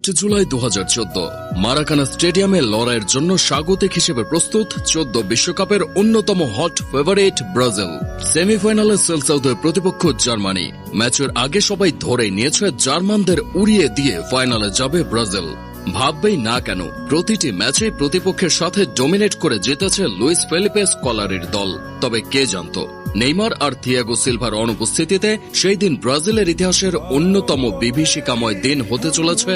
জুলাই 2014 মারাকানা স্টেডিয়ামে লড়াইয়ের জন্য স্বাগতিক হিসেবে প্রস্তুত 14 বিশ্বকাপের অন্যতম হট ফেভারিট ব্রাজিল। সেমিফাইনালে সেলসাউথ প্রতিপক্ষ জার্মানি। ম্যাচের আগে সবাই ধরেই নিয়েছে জার্মানদের উড়িয়ে দিয়ে ফাইনালে যাবে ব্রাজিল। ভাববেই না কেন, প্রতিটি ম্যাচে প্রতিপক্ষের সাথে ডমিনেট করে জিতেছে লুইস ফেলিপে স্কলারির দল। তবে কে জানত, নেইমার আর থিয়াগো সিলভার অনুপস্থিতিতে সেই দিন ব্রাজিলের ইতিহাসের অন্যতম বিভীষিকাময় দিন হতে চলেছে।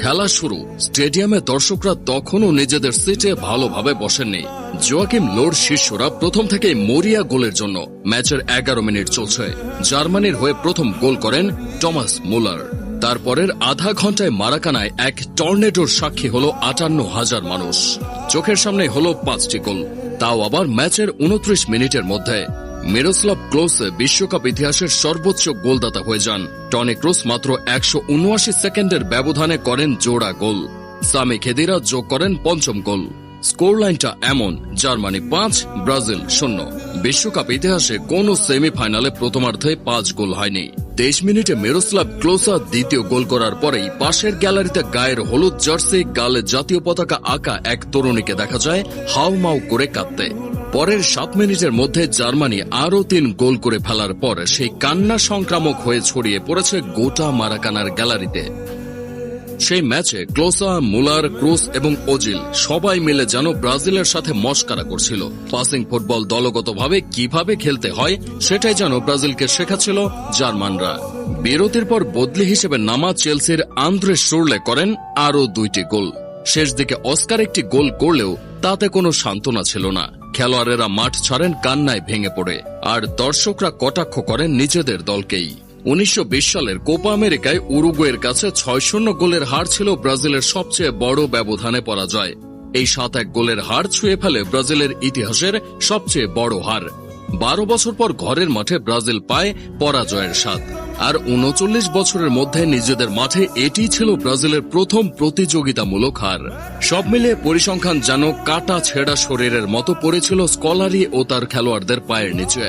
খেলা শুরু, স্টেডিয়ামে দর্শকরা তখনও নিজেদের সিটে ভালোভাবে বসেননি। জোয়াকিম লোর শিষ্যরা প্রথম থেকেই মরিয়া গোলের জন্য। ম্যাচের 11 মিনিট চলছে। জার্মানির হয়ে প্রথম গোল করেন টমাস মুলার। তারপরের আধা ঘন্টায় মারাকানায় এক টর্নেডোর সাক্ষী হল 58,000 মানুষ। চোখের সামনে হল 5টি গোল, তাও আবার ম্যাচের 29 মিনিটের মধ্যে। মিরোস্লাভ ক্লোসে বিশ্বকাপ ইতিহাসের সর্বোচ্চ গোলদাতা হয়ে যান। টনি ক্রুস মাত্র 179 সেকেন্ডের ব্যবধানে করেন জোড়া গোল। সামি খেদিরা যোগ করেন পঞ্চম গোল। স্কোর লাইনটা এমন: জার্মানি 5, ব্রাজিল 0। বিশ্বকাপ ইতিহাসে কোন সেমিফাইনালে প্রথমার্ধে 5 গোল হয়নি। 23 মিনিটে মিরোস্লাভ ক্লোসা দ্বিতীয় গোল করার পরেই পাশের গ্যালারিতে গায়ের হলুদ জার্সি, গালে জাতীয় পতাকা আঁকা এক তরুণীকে দেখা যায় হাউমাউ করে কাঁদতে। পরের 7 মিনিটের মধ্যে জার্মানি আরও 3 গোল করে ফেলার পর সেই কান্না সংক্রামক হয়ে ছড়িয়ে পড়েছে গোটা মারাকানার গ্যালারিতে। সেই ম্যাচে ক্লোসা, মুলার, ক্রুস এবং ওজিল সবাই মিলে যেন ব্রাজিলের সাথে মস্কারা করছিল। পাসিং ফুটবল দলগতভাবে কিভাবে খেলতে হয় সেটাই যেন ব্রাজিলকে শেখাচ্ছিল জার্মানরা। বিরতির পর বদলি হিসেবে নামা চেলসির আন্দ্রে শুরলে করেন আরও 2টি গোল। শেষ দিকে অস্কার একটি গোল করলেও তাতে কোনো সান্ত্বনা ছিল না। খেলোয়াড়েরা মাঠ ছাড়েন কান্নায় ভেঙে পড়ে, আর দর্শকরা কটাক্ষ করেন নিজেদের দলকেই। 1920 সালের কোপা আমেরিকায় উরুগুয়ের কাছে 6-0 গোলের হার ছিল ব্রাজিলের সবচেয়ে বড় ব্যবধানে পরাজয়। এই 7-1 গোলের হার ছুঁয়ে ফেলে ব্রাজিলের ইতিহাসের সবচেয়ে বড় হার। 12 বছর পর ঘরের মাঠে ব্রাজিল পায় পরাজয়ের স্বাদ। আর 39 বছরের মধ্যে নিজেদের মাঠে এটি ছিল ব্রাজিলের প্রথম প্রতিযোগিতামূলক হার। সব মিলিয়ে পরিসংখ্যান যেন কাটা ছেঁড়া শরীরের মতো পড়েছিল স্কলারি ও তার খেলোয়াড়দের পায়ের নিচে।